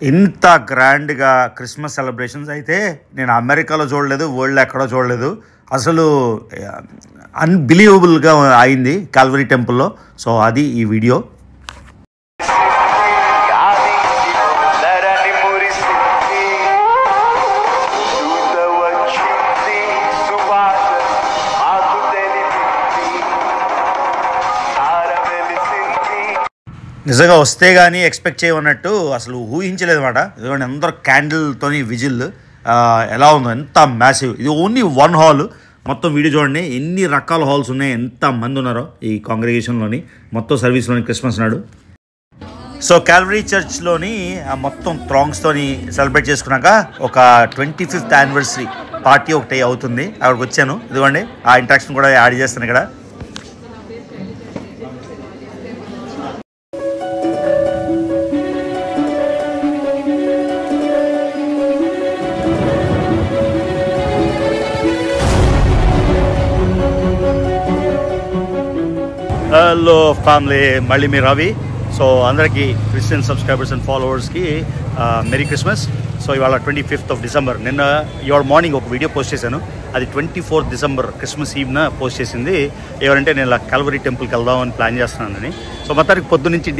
ఇంత గ్రాండ్గా Christmas celebrations అయితే నేను అమెరికాలో చూడలేదు, వరల్డ్లో ఎక్కడో చూడలేదు. అసలు అన్బిలీవబుల్గా అయింది కాల్వరీ టెంపుల్లో. సో అది ఈ వీడియో. నిజంగా వస్తే కానీ ఎక్స్పెక్ట్ చేయమన్నట్టు అసలు ఊహించలేదు అన్నమాట. ఎందుకంటే అందరూ క్యాండిల్తోని విజిల్ ఎలా ఉందో, ఎంత మ్యాసివ్. ఇది ఓన్లీ వన్ హాల్. మొత్తం వీడియో చూడండి ఎన్ని రకాల హాల్స్ ఉన్నాయి, ఎంత మంది ఉన్నారో ఈ కాంగ్రిగేషన్లోని మొత్తం సర్వీస్లోని క్రిస్మస్ నాడు. సో కాల్వరీ చర్చ్లోని మొత్తం థ్రాంగ్స్తోని సెలబ్రేట్ చేసుకున్నాక ఒక 25th యానివర్సరీ పార్టీ ఒకటి అవుతుంది. అక్కడికి వచ్చాను. ఇదిగోండి ఆ ఇంట్రాక్షన్ కూడా యాడ్ చేస్తాను ఇక్కడ. హలో ఫ్యామిలీ, మళ్ళీ మీ రవి. సో అందరికీ క్రిస్టియన్ సబ్స్క్రైబర్స్ అండ్ ఫాలోవర్స్కి మెరీ క్రిస్మస్. సో ఇవాళ 25th December. నిన్న ఇవాళ మార్నింగ్ ఒక వీడియో పోస్ట్ చేశాను. అది 24th December క్రిస్మస్ ఈవ్న పోస్ట్ చేసింది. ఎవరంటే నేను ఇలా కాల్వరీ టెంపుల్కి వెళ్దామని ప్లాన్ చేస్తున్నానని. సో మొత్తానికి పొద్దు నుంచి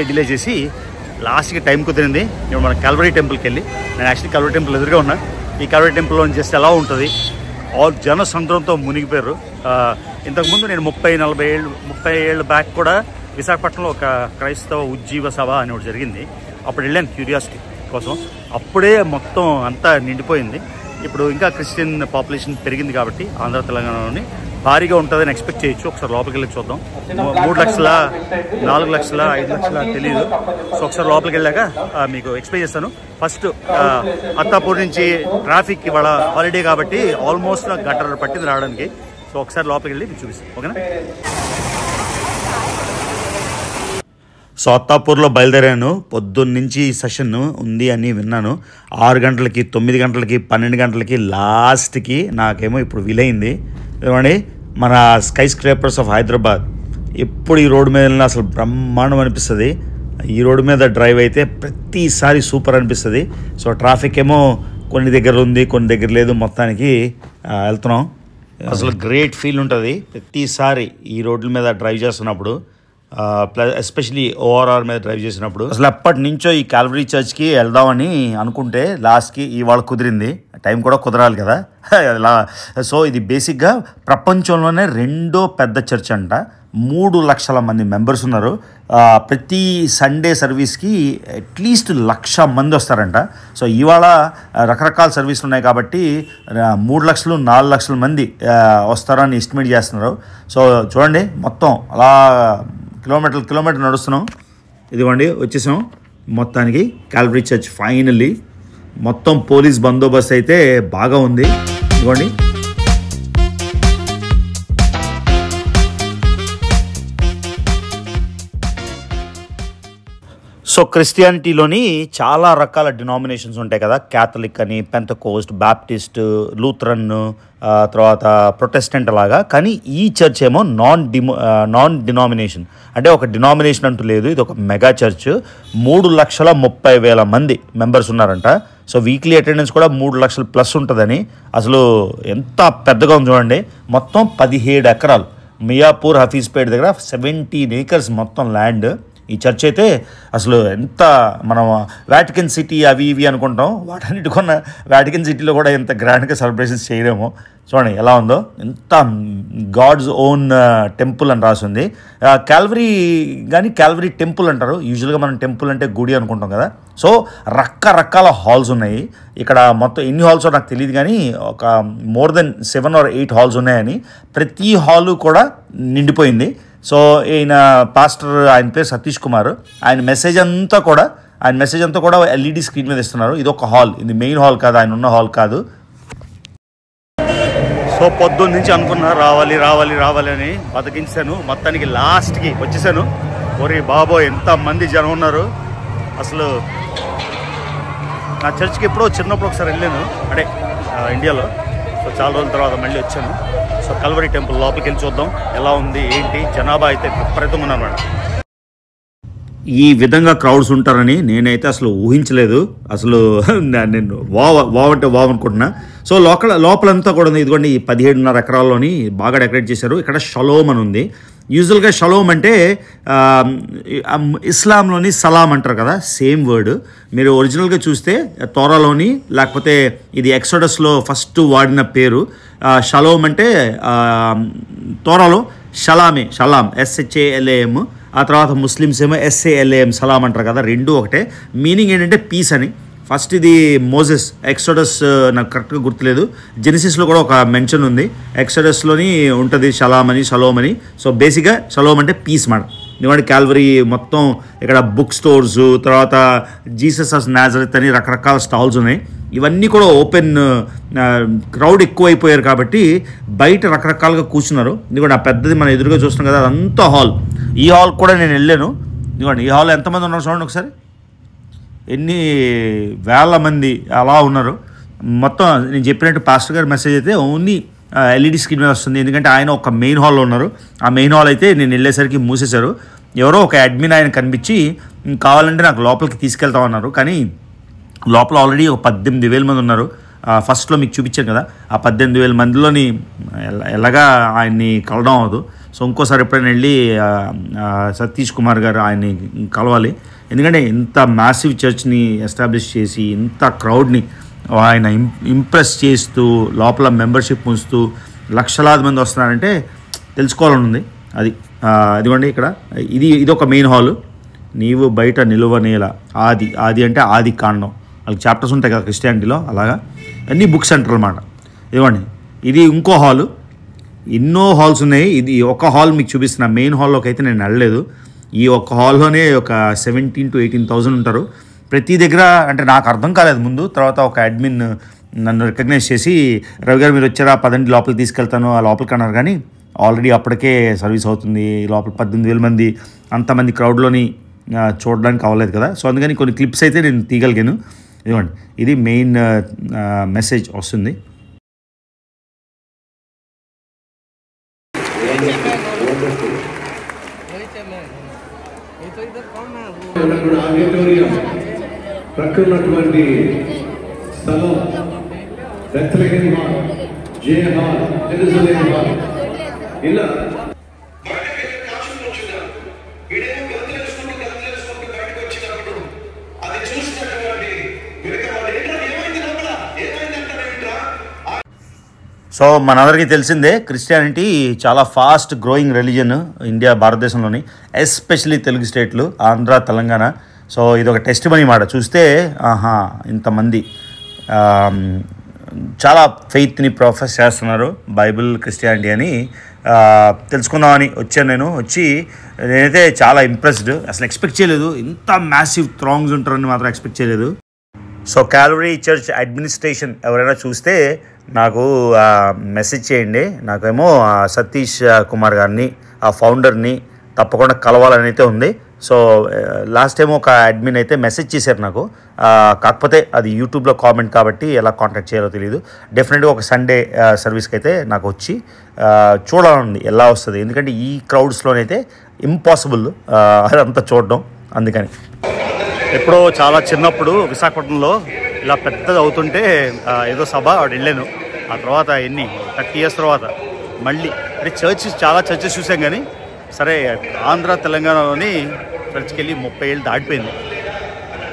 డిలే చేసి లాస్ట్కి టైం కుదిరింది. ఇప్పుడు మన కాల్వరీ టెంపుల్కి వెళ్ళి, నేను యాక్చువల్లీ కాల్వరీ టెంపుల్ ఎదురుగా ఉన్నా. ఈ కాల్వరీ టెంపుల్లో జస్ట్ ఎలా ఉంటుంది, జన సంద్రంతో మునిగిపోయారు. ఇంతకుముందు నేను 30 ఏళ్ళు బ్యాక్ కూడా విశాఖపట్నంలో ఒక క్రైస్తవ ఉజ్జీవ సభ అని ఒకటి జరిగింది. అప్పుడు వెళ్ళాను క్యూరియాసిటీ కోసం. అప్పుడే మొత్తం అంతా నిండిపోయింది. ఇప్పుడు ఇంకా క్రిస్టియన్ పాపులేషన్ పెరిగింది కాబట్టి ఆంధ్ర తెలంగాణలోని భారీగా ఉంటుందని ఎక్స్పెక్ట్ చేయొచ్చు. ఒకసారి లోపలికి వెళ్ళి చూద్దాం. 3 లక్షల 4 లక్షల 5 లక్షల తెలియదు. సో ఒకసారి లోపలికి వెళ్ళాక మీకు ఎక్స్ప్లెయిన్ చేస్తాను. ఫస్ట్ అత్తాపూర్ నుంచి ట్రాఫిక్ ఇవాళ హాలిడే కాబట్టి ఆల్మోస్ట్ గంటన్నర పట్టింది రావడానికి. సో ఒకసారి లోపలికి వెళ్ళి మీకు చూపిస్తాను, ఓకేనా? సో అత్తాపూర్లో బయలుదేరాను. పొద్దున్నుంచి సెషన్ ఉంది అని విన్నాను. 6 గంటలకి, 9 గంటలకి, 12 గంటలకి, లాస్ట్కి నాకేమో ఇప్పుడు వీలైంది. ఏమండి, మన స్కై స్క్రేపర్స్ ఆఫ్ హైదరాబాద్. ఎప్పుడు ఈ రోడ్డు మీద వెళ్ళినా అసలు బ్రహ్మాండం అనిపిస్తుంది. ఈ రోడ్డు మీద డ్రైవ్ అయితే ప్రతిసారి సూపర్ అనిపిస్తుంది. సో ట్రాఫిక్ ఏమో కొన్ని దగ్గర ఉంది, కొన్ని దగ్గర లేదు. మొత్తానికి వెళ్తున్నాం. అసలు గ్రేట్ ఫీల్ ఉంటుంది ప్రతిసారి ఈ రోడ్ల మీద డ్రైవ్ చేస్తున్నప్పుడు, ప్లస్ ఎస్పెషలీ ఓఆర్ఆర్ మీద డ్రైవ్ చేసినప్పుడు. అసలు ఎప్పటి నుంచో ఈ కాల్వరీ చర్చ్కి వెళ్దామని అనుకుంటే లాస్ట్కి ఇవాళ కుదిరింది. టైం కూడా కుదరాలి కదా. సో ఇది బేసిక్గా ప్రపంచంలోనే 2వ పెద్ద చర్చ్ అంట. 3 లక్షల మంది మెంబర్స్ ఉన్నారు. ప్రతి సండే సర్వీస్కి అట్లీస్ట్ 1,00,000 మంది వస్తారంట. సో ఇవాళ రకరకాల సర్వీసులు ఉన్నాయి కాబట్టి 3 లక్షలు 4 లక్షల మంది వస్తారని ఎస్టిమేట్ చేస్తున్నారు. సో చూడండి మొత్తం అలా కిలోమీటర్ నడుస్తున్నాం. ఇదిగోండి వచ్చేసాం మొత్తానికి కాల్వరీ చర్చ్ ఫైనల్లీ. మొత్తం పోలీస్ బందోబస్తు అయితే బాగా ఉంది. ఇదిగోండి సో క్రిస్టియానిటీలోని చాలా రకాల డినామినేషన్స్ ఉంటాయి కదా. క్యాథలిక్ అని, పెంతకోస్ట్, బాప్టిస్ట్, లూథరన్, తర్వాత ప్రొటెస్టెంట్ లాగా. కానీ ఈ చర్చ్ ఏమో నాన్ డినామినేషన్, అంటే ఒక డినామినేషన్ అంటూ లేదు. ఇది ఒక మెగా చర్చ్. 3,30,000 మంది మెంబర్స్ ఉన్నారంట. సో వీక్లీ అటెండెన్స్ కూడా 3 లక్షలు ప్లస్ ఉంటుందని. అసలు ఎంత పెద్దగా ఉంది చూడండి. మొత్తం 17 ఎకరాలు. మియాపూర్ హఫీజ్పేట్ దగ్గర 17 acres మొత్తం ల్యాండ్. ఈ చర్చ్ అయితే అసలు ఎంత, మనం వాటికన్ సిటీ అవి ఇవి అనుకుంటాం, వాటన్నిటికున్న వాటికన్ సిటీలో కూడా ఎంత గ్రాండ్గా సెలబ్రేషన్స్ చేయలేము. చూడండి ఎలా ఉందో. ఎంత గాడ్స్ ఓన్ టెంపుల్ అని రాసింది. కాల్వరీ కానీ కాల్వరీ టెంపుల్ అంటారు. యూజువల్గా మనం టెంపుల్ అంటే గుడి అనుకుంటాం కదా. సో రకరకాల హాల్స్ ఉన్నాయి ఇక్కడ. మొత్తం ఎన్ని హాల్స్ నాకు తెలియదు కానీ ఒక more than 7 or 8 హాల్స్ ఉన్నాయని. ప్రతి హాలు కూడా నిండిపోయింది. సో ఈయన పాస్టర్, ఆయన పేరు సతీష్ కుమార్. ఆయన మెసేజ్ అంతా కూడా ఎల్ఈడి స్క్రీన్ మీద ఇస్తున్నారు. ఇది ఒక హాల్, ఇది మెయిన్ హాల్ కాదు, ఆయన ఉన్న హాల్ కాదు. సో పొద్దున్న నుంచి అనుకున్నా రావాలి అని బతికించాను. మొత్తానికి లాస్ట్కి వచ్చేసాను. ఒరే బాబో ఎంత మంది జనం ఉన్నారు అసలు. నా చర్చ్కి ఎప్పుడో చిన్నప్పుడు ఒకసారి వెళ్ళాను, అంటే ఇండియాలో. సో చాలా రోజుల తర్వాత మళ్ళీ వచ్చాను. సో కాల్వరీ టెంపుల్ లోపలికి వెళ్ళి చూద్దాం ఎలా ఉంది ఏంటి. జనాభా అయితే విపరీతంగా ఉన్నారు మేడం. ఈ విధంగా క్రౌడ్స్ ఉంటారని నేనైతే అసలు ఊహించలేదు. అసలు నేను వావ్ అంటే వావ్ అనుకుంటున్నా. సో లోపలంతా కూడా ఉంది. ఇదిగోండి ఈ 17.5 ఎకరాల్లోని బాగా డెకరేట్ చేశారు. ఇక్కడ షలోమ్ అని ఉంది. యూజువల్గా షలోమ్ అంటే ఇస్లాంలోని సలాం అంటారు కదా, సేమ్ వర్డ్. మీరు ఒరిజినల్గా చూస్తే తోరాలోని లేకపోతే ఇది ఎక్సోడస్లో ఫస్ట్ వాడిన పేరు షలోమ్ అంటే తోరాలో షలామే, షలాం SHALAM. ఆ తర్వాత ముస్లిమ్స్ ఏమో SALAM సలాం అంటారు కదా, రెండు ఒకటే. మీనింగ్ ఏంటంటే పీస్ అని. ఫస్ట్ ఇది మోజెస్ ఎక్సోడస్, నాకు కరెక్ట్గా గుర్తులేదు, జెనిసిస్లో కూడా ఒక మెన్షన్ ఉంది. ఎక్సోడస్లోని ఉంటుంది షలాం అని, షలోమ్ అని. సో బేసిక్గా షలోమ్ అంటే పీస్ మాట. ఎందుకంటే క్యాల్వరీ మొత్తం ఇక్కడ బుక్ స్టోర్స్, తర్వాత జీసస్ ఆఫ్ నాజరెత్ అని రకరకాల స్టాల్స్ ఉన్నాయి. ఇవన్నీ కూడా ఓపెన్, క్రౌడ్ ఎక్కువైపోయారు కాబట్టి బయట రకరకాలుగా కూర్చున్నారు. ఎందుకంటే ఆ పెద్దది మన ఎదురుగా చూస్తున్నాం కదా, అదంతా హాల్. ఈ హాల్ కూడా నేను వెళ్ళాను. ఎందుకంటే ఈ హాల్ ఎంతమంది ఉన్నారు చూడండి ఒకసారి, ఎన్ని వేల మంది అలా ఉన్నారు. మొత్తం నేను చెప్పినట్టు పాస్టర్ గారి మెసేజ్ అయితే ఓన్లీ LED స్క్రీన్ మీద వస్తుంది. ఎందుకంటే ఆయన ఒక మెయిన్ హాల్లో ఉన్నారు. ఆ మెయిన్ హాల్ అయితే నేను వెళ్ళేసరికి మూసేశారు. ఎవరో ఒక అడ్మిన్ ఆయన కనిపించి కావాలంటే నాకు లోపలికి తీసుకెళ్తామన్నారు. కానీ లోపల ఆల్రెడీ ఒక 18,000 మంది ఉన్నారు. ఫస్ట్లో మీకు చూపించాను కదా, ఆ 18,000 మందిలోని ఎలాగా ఆయన్ని కలవడం అవ్వదు. సో ఇంకోసారి ఎప్పుడైనా వెళ్ళి సతీష్ కుమార్ గారు ఆయన్ని కలవాలి. ఎందుకంటే ఇంత మ్యాసివ్ చర్చ్ని ఎస్టాబ్లిష్ చేసి ఇంత క్రౌడ్ని ఆయన ఇంప్రెస్ చేస్తూ లోపల మెంబర్షిప్ ఉంచుతూ లక్షలాది మంది వస్తున్నారంటే తెలుసుకోవాలని ఉంది. అదిగోండి ఇక్కడ ఇది ఒక మెయిన్ హాలు. నీవు బయట నిలువనేల ఆది అంటే ఆది కాండం, వాళ్ళకి చాప్టర్స్ ఉంటాయి కదా క్రిస్టియానిటీలో, అలాగా అన్నీ బుక్స్ సెంటర్ అనమాట. ఇదిగోండి ఇది ఇంకో హాలు. ఎన్నో హాల్స్ ఉన్నాయి. ఇది ఒక హాల్ మీకు చూపిస్తున్నా. మెయిన్ హాల్లోకి అయితే నేను వెళ్ళలేదు. ఈ ఒక్క హాల్లోనే ఒక 17,000 to 18,000 ఉంటారు. ప్రతి దగ్గర అంటే నాకు అర్థం కాలేదు ముందు. తర్వాత ఒక అడ్మిన్ నన్ను రికగ్నైజ్ చేసి, రవి గారు మీరు వచ్చారా, పదండి లోపలికి తీసుకెళ్తాను, ఆ లోపలికి అన్నారు. కానీ ఆల్రెడీ అప్పటికే సర్వీస్ అవుతుంది. లోపల 18,000 మంది, అంతమంది క్రౌడ్లోని చూడడానికి అవ్వలేదు కదా. సో అందుకని కొన్ని క్లిప్స్ అయితే నేను తీయగలిగాను. ఇదిగోండి ఇది మెయిన్ మెసేజ్ వస్తుంది. ప్రక్కన్నటువంటి స్థలం బెత్లెహేమ్ హాల్, జే హాల్, జెరూసలేం హాల్, ఇలా సో మనందరికీ తెలిసిందే క్రిస్టియానిటీ చాలా ఫాస్ట్ గ్రోయింగ్ రిలీజన్ ఇండియా, భారతదేశంలోని ఎస్పెషలీ తెలుగు స్టేట్లు, ఆంధ్ర, తెలంగాణ. సో ఇది ఒక టెస్ట్ మనీ మాట. చూస్తే ఇంతమంది చాలా ఫెయిత్ని ప్రొఫెస్ చేస్తున్నారు, బైబిల్, క్రిస్టియానిటీ అని తెలుసుకుందామని వచ్చాను. నేనైతే చాలా ఇంప్రెస్డ్. అసలు ఎక్స్పెక్ట్ చేయలేదు ఇంత మ్యాసివ్ థ్రాంగ్స్ ఉంటారని మాత్రం ఎక్స్పెక్ట్ చేయలేదు. సో క్యాల్వరీ చర్చ్ అడ్మినిస్ట్రేషన్ ఎవరైనా చూస్తే నాకు మెసేజ్ చేయండి. నాకేమో సతీష్ కుమార్ గారిని, ఆ ఫౌండర్ని తప్పకుండా కలవాలని అయితే ఉంది. సో లాస్ట్ టైం ఒక అడ్మిన్ అయితే మెసేజ్ చేశారు నాకు. కాకపోతే అది యూట్యూబ్లో కామెంట్ కాబట్టి ఎలా కాంటాక్ట్ చేయాలో తెలియదు. డెఫినెట్గా ఒక సండే సర్వీస్కి అయితే నాకు వచ్చి చూడాలండి ఎలా వస్తుంది. ఎందుకంటే ఈ క్రౌడ్స్లోనైతే ఇంపాసిబుల్ అదంతా చూడడం. అందుకని ఎప్పుడో చాలా చిన్నప్పుడు విశాఖపట్నంలో ఇలా పెద్దది అవుతుంటే ఏదో సభ వెళ్ళాను. ఆ తర్వాత 30 years తర్వాత మళ్ళీ అంటే చాలా చర్చెస్ చూసాం. కానీ సరే ఆంధ్ర, తెలంగాణలోని చర్చ్కి వెళ్ళి 30 ఏళ్ళు దాటిపోయింది,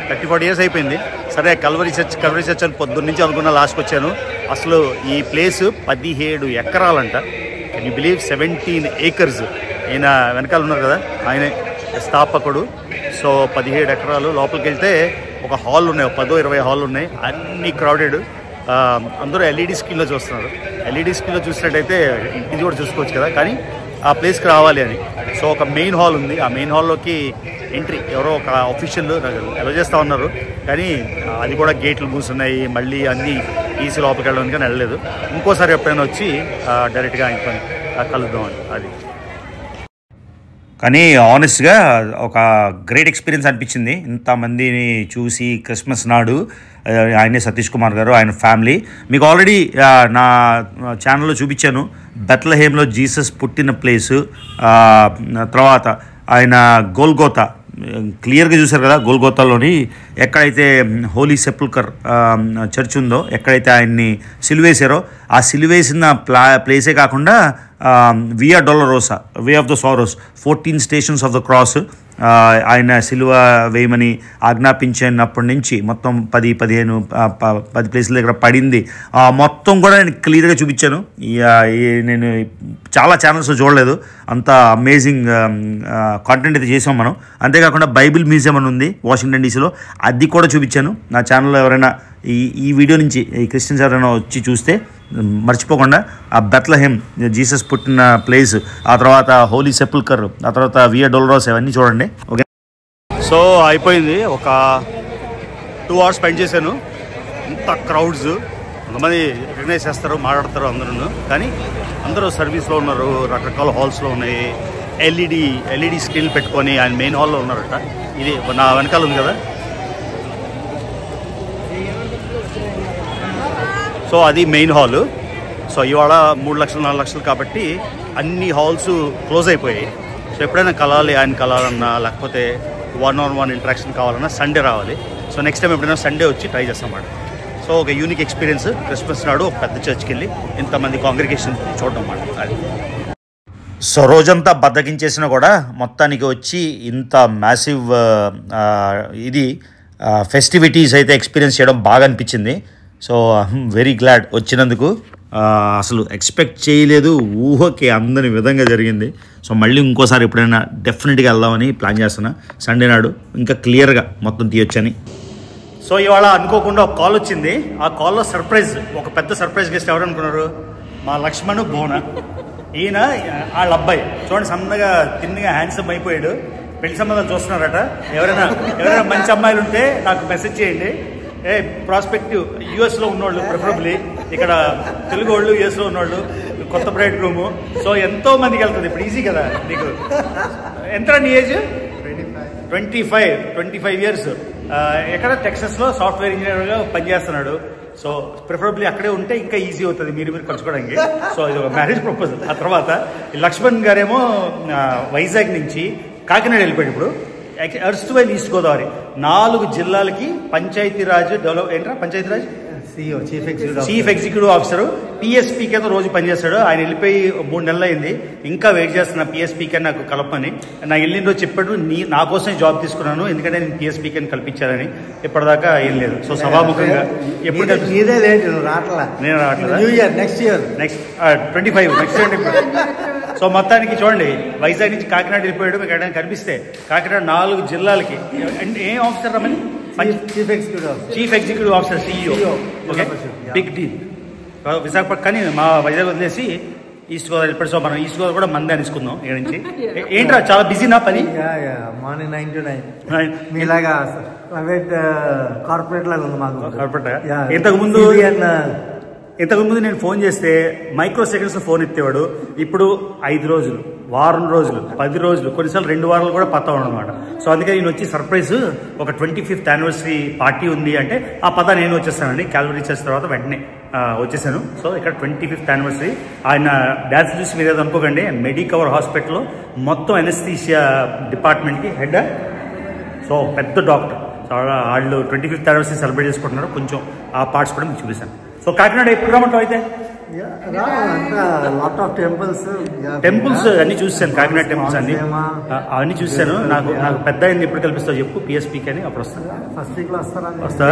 30-40 years అయిపోయింది. సరే కల్వరీ చర్చ్ అని పొద్దున్న నుంచి అనుకున్న లాస్ట్కి వచ్చాను. అసలు ఈ ప్లేస్ 17 ఎకరాలంట. Can you believe? 17 acres. ఆయన వెనకాల ఉన్నారు కదా, ఆయనే స్థాపకుడు. సో 17 ఎకరాలు. లోపలికి వెళ్తే ఒక హాల్ ఉన్నాయి, 10-20 హాల్ ఉన్నాయి, అన్నీ క్రౌడెడ్. అందరూ LED స్క్రీన్లో చూస్తున్నారు. LED స్క్రీన్లో చూసినట్టయితే ఇది కూడా చూసుకోవచ్చు కదా, కానీ ఆ ప్లేస్కి రావాలి అని. సో ఒక మెయిన్ హాల్ ఉంది. ఆ మెయిన్ హాల్లోకి ఎంట్రీ ఎవరో ఒక అఫీషియల్ ఎలా చేస్తూ ఉన్నారు, కానీ అది కూడా గేట్లు మూసున్నాయి. మళ్ళీ అన్నీ ఈసీ లోపలికి వెళ్ళడానికి కానీ వెళ్ళలేదు. ఇంకోసారి ఎప్పుడైనా వచ్చి డైరెక్ట్గా ఆయన కలుద్దాం అని. అది కానీ ఆనెస్ట్గా ఒక గ్రేట్ ఎక్స్పీరియన్స్ అనిపించింది ఇంతమందిని చూసి. క్రిస్మస్ నాడు ఆయనే సతీష్ కుమార్ గారు, ఆయన ఫ్యామిలీ. మీకు ఆల్రెడీ నా ఛానల్లో చూపించాను. బెత్లెహేమ్లో జీసస్ పుట్టిన ప్లేసు, తర్వాత ఆయన గోల్గోతా క్లియర్గా చూశారు కదా, గోల్గోతాలోని ఎక్కడైతే హోలీ సెపుల్కర్ చర్చ్ ఉందో, ఎక్కడైతే ఆయన్ని సిలువేశారో ఆ సిలువేసిన ప్లేసే కాకుండా Via Dolorosa, way of the sorrows, 14 stations of the cross ఆయన సిలువ వేయమని ఆజ్ఞాపించినప్పటి నుంచి మొత్తం 10 ప్లేసుల దగ్గర పడింది. మొత్తం కూడా నేను క్లియర్గా చూపించాను. నేను చాలా ఛానల్స్లో చూడలేదు, అంత అమేజింగ్ కాంటెంట్ అయితే చేసాం మనం. అంతేకాకుండా బైబిల్ మ్యూజియం అని ఉంది వాషింగ్టన్ డీసీలో, అది కూడా చూపించాను. నా ఛానల్లో ఎవరైనా ఈ వీడియో నుంచి ఈ క్రిస్టియన్స్ ఎవరైనా వచ్చి చూస్తే మర్చిపోకుండా ఆ బెత్లహెమ్ జీసస్ పుట్టిన ప్లేస్, ఆ తర్వాత హోలీ సెపుల్కర్, ఆ తర్వాత వియా డొలరోసా, అవన్నీ చూడండి. ఓకే, సో అయిపోయింది. ఒక 2 hours స్పెండ్ చేశాను. ఇంత క్రౌడ్స్, కొంతమంది రికగ్నైజ్ చేస్తారు, మాట్లాడతారు అందరూ, కానీ అందరూ సర్వీస్లో ఉన్నారు. రకరకాల హాల్స్లో ఉన్నాయి. ఎల్ఈడి స్క్రీన్ పెట్టుకొని ఆయన మెయిన్ హాల్లో ఉన్నారట. ఇది నా వెనకాల ఉంది కదా, సో అది మెయిన్ హాల్. సో ఇవాళ 3 లక్షలు 4 లక్షలు కాబట్టి అన్ని హాల్స్ క్లోజ్ అయిపోయాయి. సో ఎప్పుడైనా ఆయన కలాలన్నా, లేకపోతే 1-on-1 ఇంటరాక్షన్ కావాలన్నా సండే రావాలి. సో నెక్స్ట్ టైం ఎప్పుడైనా సండే వచ్చి ట్రై చేస్తాం అన్నమాట. సో ఒక యూనిక్ ఎక్స్పీరియన్స్, క్రిస్మస్ నాడు ఒక పెద్ద చర్చ్కి వెళ్ళి ఇంతమంది కాంగ్రిగేషన్ చూడడం అన్నమాట. అది సో రోజంతా బద్దకించేసినా కూడా మొత్తానికి వచ్చి ఇంత మ్యాసివ్ ఇది ఫెస్టివిటీస్ అయితే ఎక్స్పీరియన్స్ చేయడం బాగా అనిపించింది. సో ఐఎమ్ వెరీ గ్లాడ్ వచ్చినందుకు. అసలు ఎక్స్పెక్ట్ చేయలేదు, ఊహకి అందని విధంగా జరిగింది. సో మళ్ళీ ఇంకోసారి ఎప్పుడైనా డెఫినెట్గా వెళ్దామని ప్లాన్ చేస్తున్నా. సండే నాడు ఇంకా క్లియర్గా మొత్తం తీయొచ్చని. సో ఇవాళ అనుకోకుండా ఒక కాల్ వచ్చింది. ఆ కాల్లో సర్ప్రైజ్, ఒక పెద్ద సర్ప్రైజ్ గెస్ట్ ఎవరు అనుకున్నారు? మా లక్ష్మణ్ బోన. ఈయన వాళ్ళ అబ్బాయి చూడండి, సన్నగా తిన్నగా హ్యాండ్సమ్ అయిపోయాడు. పెళ్లి సంబంధాలు చూస్తున్నారట. ఎవరైనా మంచి అమ్మాయిలు ఉంటే నాకు మెసేజ్ చేయండి. ప్రాస్పెక్టివ్ యూఎస్లో ఉన్నవాళ్ళు ప్రిఫరబుల్లీ, ఇక్కడ తెలుగు వాళ్ళు యూఎస్లో ఉన్నవాళ్ళు, కొత్త బ్రైడ్ రూము. సో ఎంతో మందికి వెళ్తుంది ఇప్పుడు, ఈజీ కదా నీకు. ఎంత నీ ఏజ్? 25 years. ఎక్కడ టెక్సస్లో సాఫ్ట్వేర్ ఇంజనీర్గా పనిచేస్తున్నాడు. సో ప్రిఫరబుల్లీ అక్కడే ఉంటే ఇంకా ఈజీ అవుతుంది మీరు కలుసుకోవడానికి. సో ఇది ఒక మ్యారేజ్ ప్రపోజల్. ఆ తర్వాత లక్ష్మణ్ గారేమో వైజాగ్ నుంచి కాకినాడ వెళ్ళిపోయాడు. ఇప్పుడు అర్స్ట్వైల్ ఈస్ట్ గోదావరి 4 జిల్లాలకి Panchayati Raj Panchayati Raj chief executive officer, PSP కింద రోజు పనిచేస్తాడు. ఆయన వెళ్ళిపోయి 3 నెలలు అయింది. ఇంకా వెయిట్ చేస్తున్నా పిఎస్పీ కింద నాకు కలపని. నాకు వెళ్ళిన రోజు చెప్పాడు, నా కోసమే జాబ్ తీసుకున్నాను, ఎందుకంటే నేను పిఎస్పీ కింద కల్పించాలని. ఇప్పటిదాకా ఏం లేదు. సో సభాముఖంగా ఎప్పుడు నేను రావట్లేదు. Next 25 next. సో మొత్తానికి చూడండి, వైజాగ్ నుంచి కాకినాడ వెళ్ళిపోయాడు. మీకు ఎక్కడైనా కనిపిస్తే కాకినాడ 4 జిల్లాలకి. ఏం ఆఫీసర్ రమ్మని? Chief executive officer, CEO. Okay, big deal. Visakhapatnam కానీ మా వైజాగ్ వదిలేసి ఈస్ట్ గోదావరి వెళ్ళిపోయి. సో మనం ఈస్ట్ గోదావరి కూడా మంది అనేసుకుందాం ఇక్కడ నుంచి. ఏంట్రా చాలా బిజీనా పని? మార్నింగ్ 9 to 9 మీలాగా ప్రైవేట్ కార్పొరేట్ లాగా ఉంది మాకు. కార్పొరేట్. ఇంతకుముందు నేను ఫోన్ చేస్తే మైక్రో సెకండ్స్లో ఫోన్ ఎత్తేవాడు. ఇప్పుడు 5 రోజులు, వారం రోజులు, 10 రోజులు, కొన్నిసార్లు 2 వారాలు కూడా పత్తా అనమాట. సో అందుకే నేను వచ్చి సర్ప్రైజ్ ఒక 25th anniversary పార్టీ ఉంది అంటే ఆ పద నేను వచ్చేస్తానండి. క్యాలరీ చేసిన తర్వాత వెంటనే వచ్చేసాను. సో ఇక్కడ 25th anniversary. ఆయన డాన్స్ చూసి మీరు ఏదో అనుకోకండి, మెడికవర్ హాస్పిటల్లో మొత్తం ఎనస్థీషియా డిపార్ట్మెంట్కి హెడ్. సో పెద్ద డాక్టర్. సో వాళ్ళు 25th anniversary సెలబ్రేట్ చేసుకుంటున్నారు. కొంచెం ఆ పార్ట్స్ కూడా మీకు చూపిస్తాను. సో కాకినాడ ఎప్పుడు రమ్మంటావు అయితే? టెంపుల్స్ అన్ని చూసాను, కాకినాడ టెంపుల్స్ అన్ని చూసాను. నాకు పెద్ద ఎప్పుడు కల్పిస్తావు చెప్పు, పిఎస్పీకి అని. అప్పుడు వస్తా.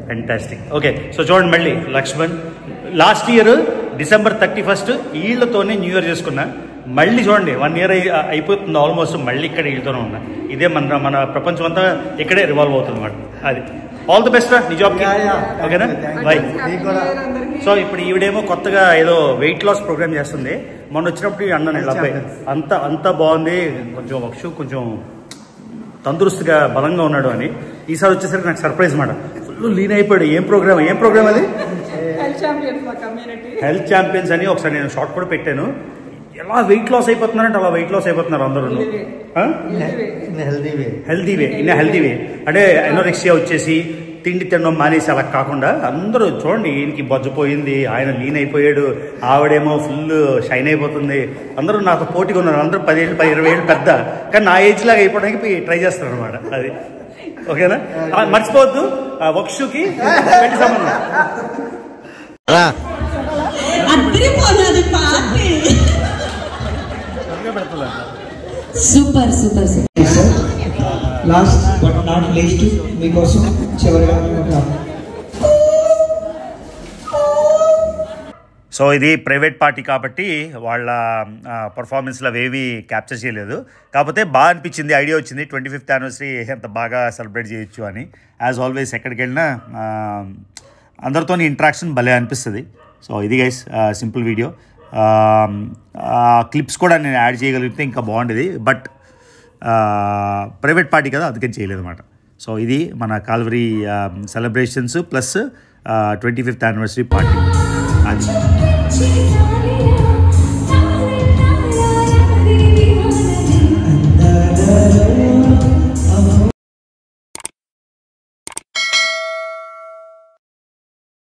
ఫెంటాస్టిక్. ఓకే, సో చూడండి మళ్ళీ Laxman. Last year December 31st వీళ్ళతోనే న్యూ ఇయర్ చేసుకున్నా. మళ్ళీ చూడండి 1 year అయిపోతుంది ఆల్మోస్ట్. మళ్ళీ ఇక్కడ వీళ్ళతోనే ఉన్నా. ఇదే మన ప్రపంచం అంతా ఇక్కడే రివాల్వ్ అవుతుంది అన్నమాట. అది ఆల్ ది బెస్ట్ రా నీ జాబ్కి. ఓకేనా, బాయ్. సో ఇప్పుడు ఈవిడేమో కొత్తగా ఏదో వెయిట్ లాస్ ప్రోగ్రామ్ చేస్తుంది. మొన్న వచ్చినప్పుడు అన్నాను ఇలా అబ్బాయి అంత బాగుంది, కొంచెం వక్షు కొంచెం తందురుస్తుగా బలంగా ఉన్నాడు అని. ఈసారి వచ్చేసరికి నాకు సర్ప్రైజ్ మాట, ఫుల్ లీన్ అయిపోయాడు. ఏం ప్రోగ్రామ్ అది? హెల్త్ ఛాంపియన్స్ అని ఒకసారి నేను షార్ట్ కూడా పెట్టాను. ఎలా వెయిట్ లాస్ అయిపోతున్నారంటే అలా వెయిట్ లాస్ అయిపోతున్నారు అందరూ. హెల్దీ వే అంటే ఎనోరెక్సియా వచ్చేసి తిండి తినడం మానేసి అలా కాకుండా అందరూ చూడండి, ఈయనకి బొజ్జపోయింది, ఆయన లీన్ అయిపోయాడు, ఆవిడేమో ఫుల్ షైన్ అయిపోతుంది. అందరూ నాతో పోటీగా ఉన్నారు. అందరూ 10 ఏళ్ళు 20 ఏళ్ళు పెద్ద, కానీ నా ఏజ్ లాగా అయిపోవడానికి ట్రై చేస్తారు అనమాట. అది ఓకేనా? మర్చిపోవద్దు, వక్షుకి పెళ్లి సంబంధం. Super super sir. Last but not least మీకోసం చివరిగా సో ఇది ప్రైవేట్ పార్టీ కాబట్టి వాళ్ళ పర్ఫార్మెన్స్లో అవేవి క్యాప్చర్ చేయలేదు. కాకపోతే బాగా అనిపించింది, ఐడియా వచ్చింది 25th యానివర్సరీ ఎంత బాగా సెలబ్రేట్ చేయొచ్చు అని. యాజ్ ఆల్వేస్ ఎక్కడికి వెళ్ళినా అందరితో ఇంట్రాక్షన్ భలే అనిపిస్తుంది. సో ఇది గైస్ సింపుల్ వీడియో. క్లిప్స్ కూడా నేను యాడ్ చేయగలిగితే ఇంకా బాగుండేది, బట్ ప్రైవేట్ పార్టీ కదా అందుకని చేయలేదు అనమాట. సో ఇది మన Calvary celebrations plus 25th anniversary party. అది